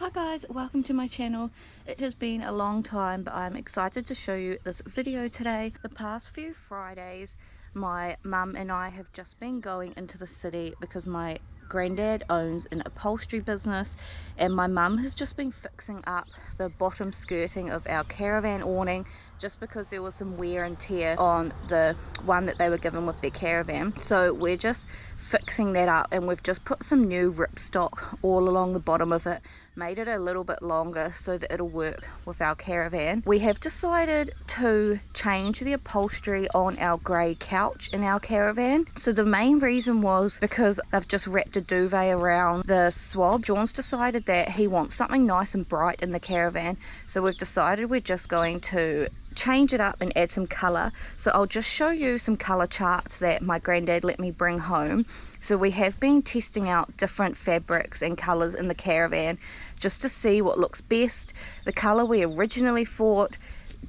Hi guys, welcome to my channel. It has been a long time, but I'm excited to show you this video today. The past few Fridays, my mum and I have just been going into the city because my granddad owns an upholstery business and my mum has just been fixing up the bottom skirting of our caravan awning just because there was some wear and tear on the one that they were given with their caravan. So we're just fixing that up, and we've just put some new ripstock all along the bottom of it, made it a little bit longer so that it'll work with our caravan. We have decided to change the upholstery on our grey couch in our caravan. So the main reason was because they've just wrapped a duvet around the swab. John's decided that he wants something nice and bright in the caravan, so we've decided we're just going to change it up and add some colour. So I'll just show you some colour charts that my granddad let me bring home. So we have been testing out different fabrics and colours in the caravan just to see what looks best. The colour we originally thought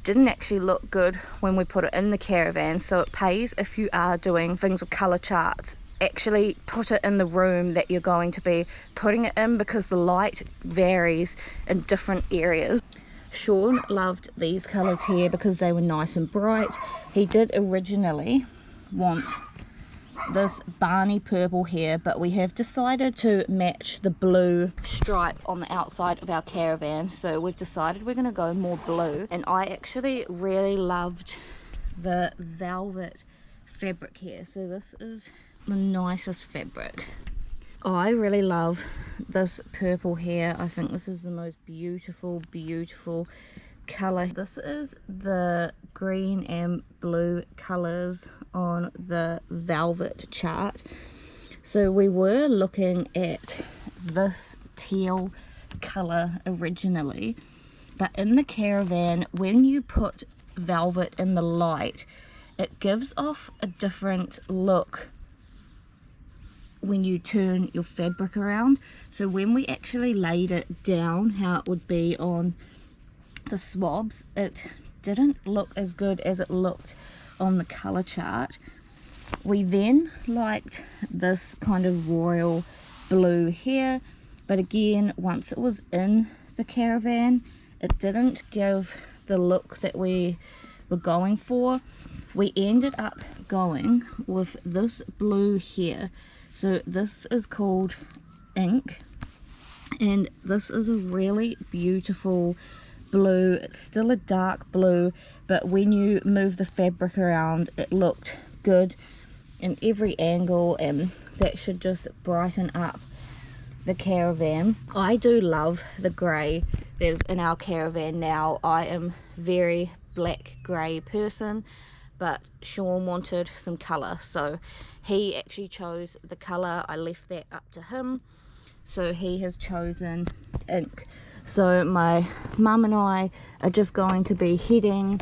didn't actually look good when we put it in the caravan, so it pays, if you are doing things with colour charts, actually put it in the room that you're going to be putting it in, because the light varies in different areas. Sean loved these colours here because they were nice and bright. He did originally want this Barney purple here, but we have decided to match the blue stripe on the outside of our caravan, so we've decided we're going to go more blue. And I actually really loved the velvet fabric here, so this is the nicest fabric. I really love this purple here. I think this is the most beautiful color. This is the green and blue colors on the velvet chart. So we were looking at this teal color originally, but in the caravan, when you put velvet in the light, it gives off a different look when you turn your fabric around. So when we actually laid it down how it would be on the swabs, it didn't look as good as it looked on the color chart. We then liked this kind of royal blue here, but again, once it was in the caravan, it didn't give the look that we were going for. We ended up going with this blue here. So this is called Ink, and this is a really beautiful blue. It's still a dark blue, but when you move the fabric around, it looked good in every angle, and that should just brighten up the caravan. I do love the grey that is in our caravan now. I am very black grey person, but Sean wanted some colour, so he actually chose the colour. I left that up to him, so he has chosen Ink. So my mum and I are just going to be heading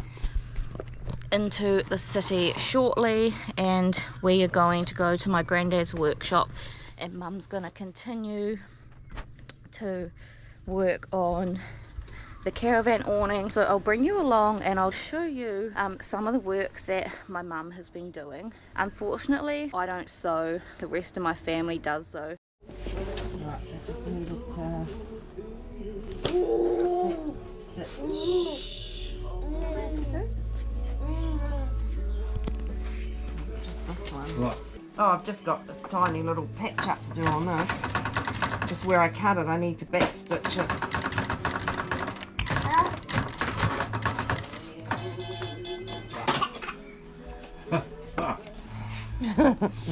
into the city shortly, and we are going to go to my granddad's workshop, and mum's going to continue to work on the caravan awning. So I'll bring you along and I'll show you some of the work that my mum has been doing. Unfortunately, I don't sew. The rest of my family does though. Right, so I just needed to stitch. Just this one. Right. Oh, I've just got this tiny little patch up to do on this. Just where I cut it, I need to back stitch it.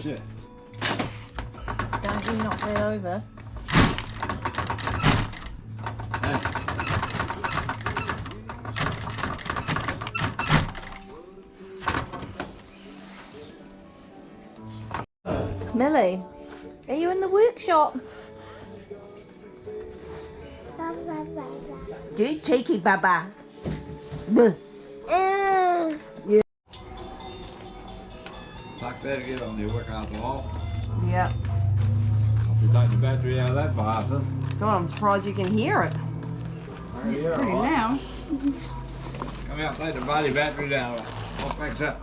Shit. Don't you knock that over. Millie, are you in the workshop? You cheeky baba. Like that again on the work out the wall. Yep. If you take the battery out of that bison. God, I'm surprised you can hear it. Pretty Now. Come out, take the body battery down. I'll fix that.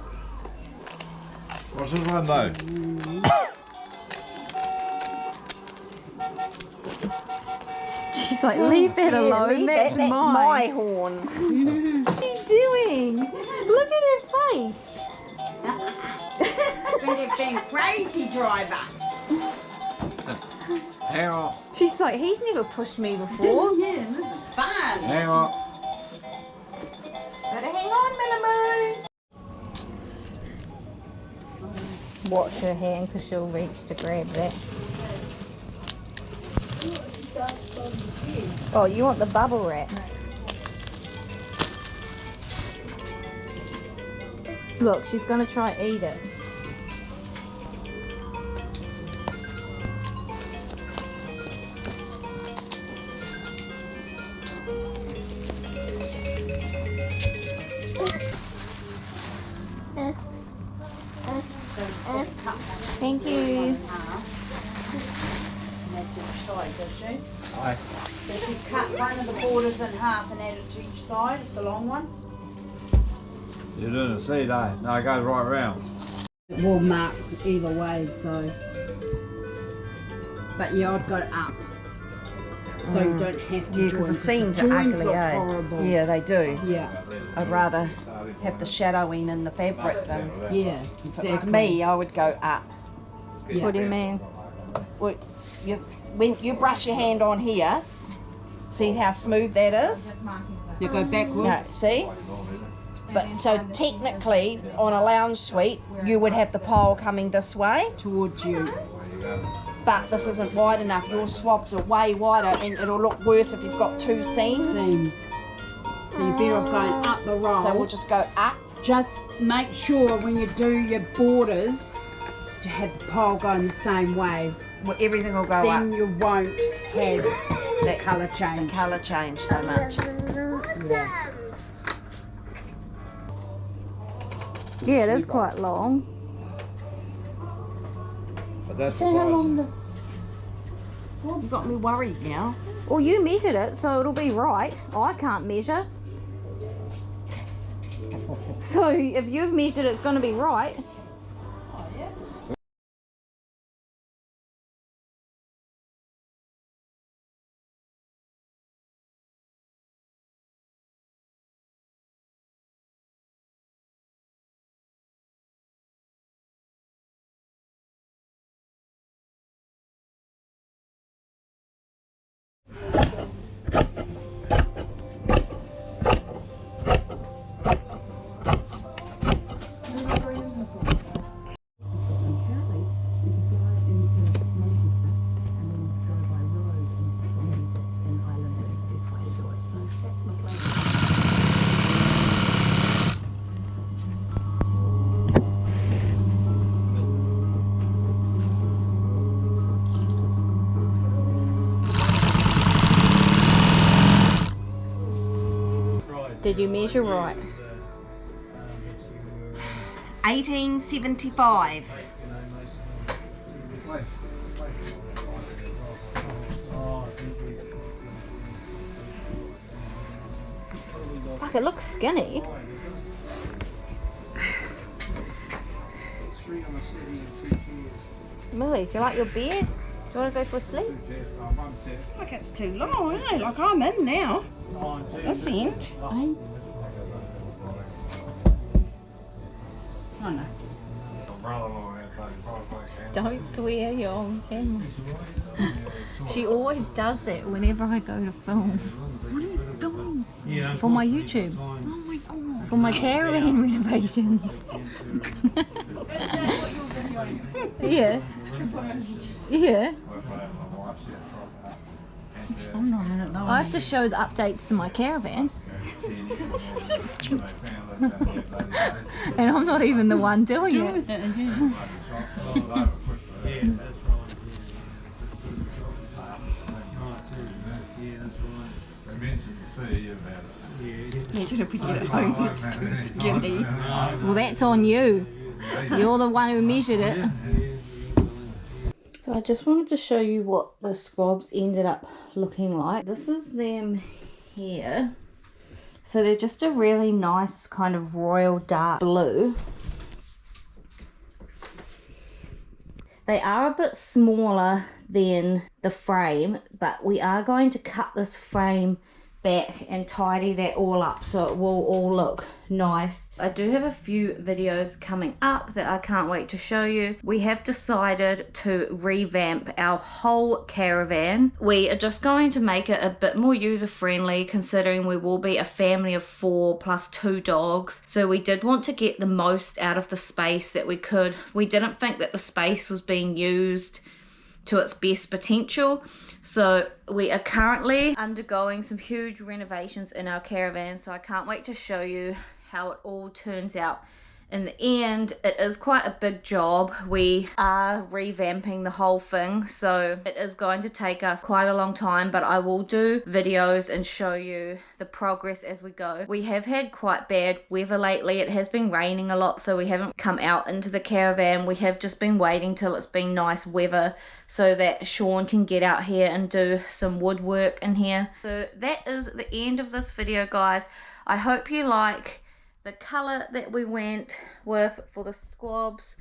What's this one though? She's like, leave that alone. Leave That's that. That's mine. my horn. What's she doing? Look at her face. You've been crazy, driver. Hang on. She's like, he's never pushed me before. Yeah, this is fun. Hang on. Better hang on, Millamoo. Watch her hand because she'll reach to grab that. Oh, you want the bubble wrap? Look, she's going to try eat it. Thank you. Aye. So she cut one of the borders in half and add it to each side, the long one. You're doing a seed, eh? No, it goes right round. It will mark either way, so. But yeah, I'd got it up. So you don't have to Yeah, join. because the seams are joins ugly, look eh? horrible. Yeah, they do. Yeah, I'd rather have the shadowing in the fabric than. yeah, If exactly. it was me, I would go up. Yeah. What do you mean? Well, when you brush your hand on here, see how smooth that is? You go No, backwards. see? But so technically, on a lounge suite, you would have the pile coming this way, Towards you. but this isn't wide enough. Your swabs are way wider, and it'll look worse if you've got two seams. Seams. So you're better off going up the roll. So we'll just go up. Just make sure when you do your borders to have the pile going the same way. Well, everything will go Then up. you won't have That colour change. colour change so much. Yeah. Yeah, it is quite long. But that's See how long the. You got me worried now. Well, you measured it, so it'll be right. I can't measure. So if you've measured it, it's going to be right. Did you measure right? 1875. Fuck, it looks skinny. Millie, do you like your beard? Do you want to go for a sleep? Like it's too long, eh? Like I'm in now. This end. Oh no. Don't swear, you're on camera. She always does that whenever I go to film. What are you filming? For my YouTube. Oh my god. For my caravan renovations. Yeah. Yeah. I'm not in it though. I have to show the updates to my caravan. And I'm not even the one doing it. Imagine if we get it home and it's too skinny. Well, that's on you. You're the one who measured it. So I just wanted to show you what the squabs ended up looking like. This is them here. So they're just a really nice kind of royal dark blue. They are a bit smaller than the frame, but we are going to cut this frame back and tidy that all up so it will all look nice. I do have a few videos coming up that I can't wait to show you. We have decided to revamp our whole caravan. We are just going to make it a bit more user-friendly, considering we will be a family of 4 plus 2 dogs. So we did want to get the most out of the space that we could. We didn't think that the space was being used to its best potential. So we are currently undergoing some huge renovations in our caravan, so I can't wait to show you how it all turns out. In the end, it is quite a big job. We are revamping the whole thing, so it is going to take us quite a long time, but I will do videos and show you the progress as we go. We have had quite bad weather lately. It has been raining a lot, so we haven't come out into the caravan. We have just been waiting till it's been nice weather so that Sean can get out here and do some woodwork in here. So that is the end of this video, guys. I hope you like the colour that we went with for the squabs.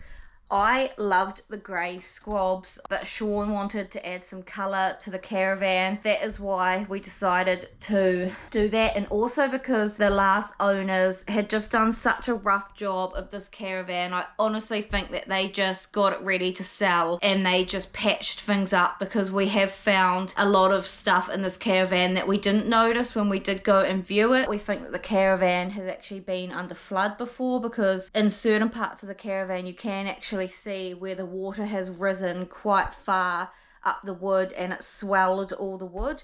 I loved the grey squabs, but Sean wanted to add some colour to the caravan. That is why we decided to do that, and also because the last owners had just done such a rough job of this caravan. I honestly think that they just got it ready to sell and they just patched things up, because we have found a lot of stuff in this caravan that we didn't notice when we did go and view it. We think that the caravan has actually been under flood before, because in certain parts of the caravan you can actually see where the water has risen quite far up the wood and it swelled all the wood,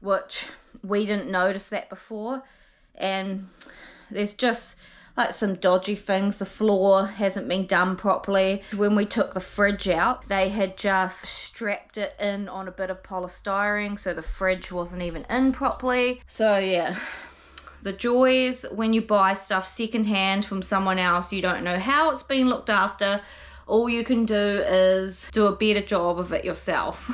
which we didn't notice that before. And there's just like some dodgy things. The floor hasn't been done properly. When we took the fridge out, they had just strapped it in on a bit of polystyrene, so the fridge wasn't even in properly. So yeah, the joys when you buy stuff secondhand from someone else. You don't know how it's been looked after. All you can do is do a better job of it yourself.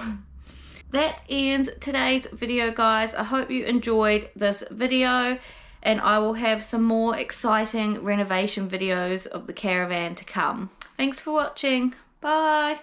That ends today's video, guys. I hope you enjoyed this video, and I will have some more exciting renovation videos of the caravan to come. Thanks for watching. Bye.